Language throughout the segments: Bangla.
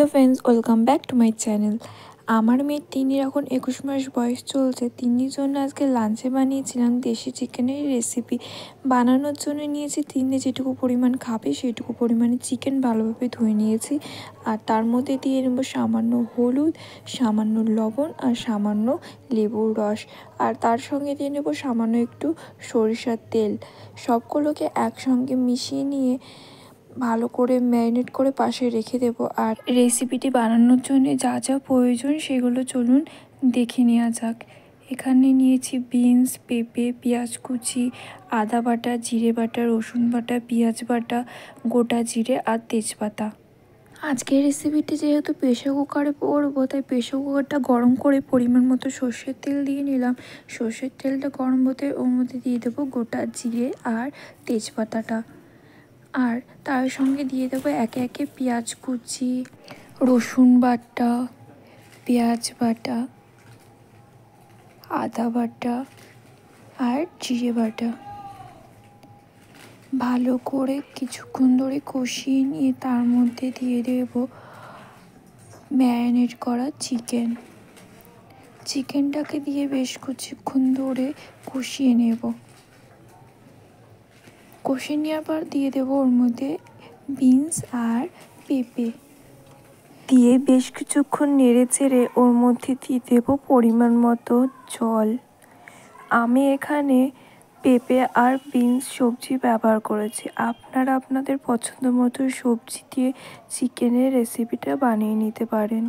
Hello friends, welcome back to my channel. আমার মেয়ের তিন্নির এখন 21 মাস বয়স চলছে। তিন্নির জন্য আজকে লাঞ্চে বানিয়েছিলাম দেশি চিকেনের রেসিপি। বানানোর জন্য নিয়েছি তিন্নি যেটুকু পরিমাণ খাবে সেটুকু পরিমাণে চিকেন ভালোভাবে ধুয়ে নিয়েছি। আর তার মধ্যে দিয়ে নেব সামান্য হলুদ, সামান্য লবণ আর সামান্য লেবুর রস। আর তার সঙ্গে দিয়ে নেব সামান্য একটু সরিষার তেল। সবগুলোকে একসঙ্গে মিশিয়ে নিয়ে ভালো করে ম্যারিনেট করে পাশে রেখে দেব। আর রেসিপিটি বানানোর জন্য যা যা প্রয়োজন সেগুলো চলুন দেখে নেওয়া যাক। এখানে নিয়েছি বিনস, পেঁপে, পেঁয়াজ কুচি, আদা বাটা, জিরে বাটা, রসুন বাটা, পেঁয়াজ বাটা, গোটা জিরে আর তেজপাতা। আজকের রেসিপিটি যেহেতু প্রেশার কুকারে করবো তাই প্রেশার কুকারটা গরম করে পরিমাণ মতো সর্ষের তেল দিয়ে নিলাম। সর্ষের তেলটা গরম হতে ওর মধ্যে দিয়ে দেবো গোটা জিরে আর তেজপাতাটা। আর তার সঙ্গে দিয়ে দেবো একে একে পেঁয়াজ কুচি, রসুন বাটা, পেঁয়াজ বাটা, আদা বাটা আর জিরে বাটা। ভালো করে কিছুক্ষণ ধরে কষিয়ে নিয়ে তার মধ্যে দিয়ে দেব ম্যারিনেট করা চিকেনটাকে দিয়ে বেশ কিছুক্ষণ ধরে কষিয়ে নেব। কষিয়ে নেওয়ার পর দিয়ে দেবো ওর মধ্যে বিনস আর পেঁপে দিয়ে বেশ কিছুক্ষণ নেড়ে চেড়ে ওর মধ্যে দিয়ে দেবো পরিমাণ মতো জল। আমি এখানে পেঁপে আর বিনস সবজি ব্যবহার করেছি। আপনারা আপনাদের পছন্দ মতো সবজি দিয়ে চিকেনের রেসিপিটা বানিয়ে নিতে পারেন।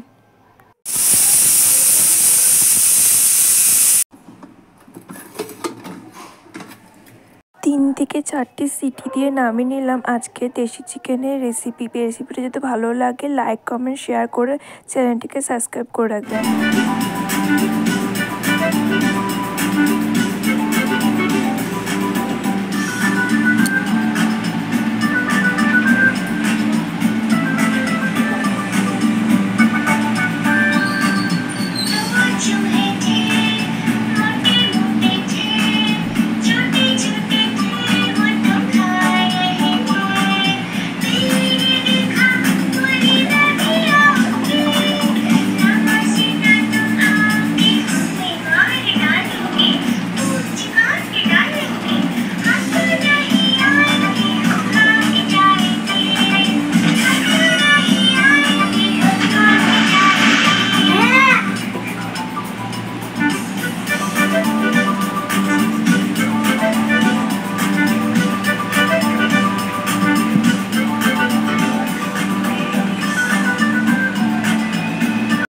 3 থেকে 4টি সিটি দিয়ে নামিয়ে নিলাম আজকে দেশি চিকেনের রেসিপিটা যদি ভালো লাগে লাইক, কমেন্ট, শেয়ার করে চ্যানেলটিকে সাবস্ক্রাইব করে রাখবেন।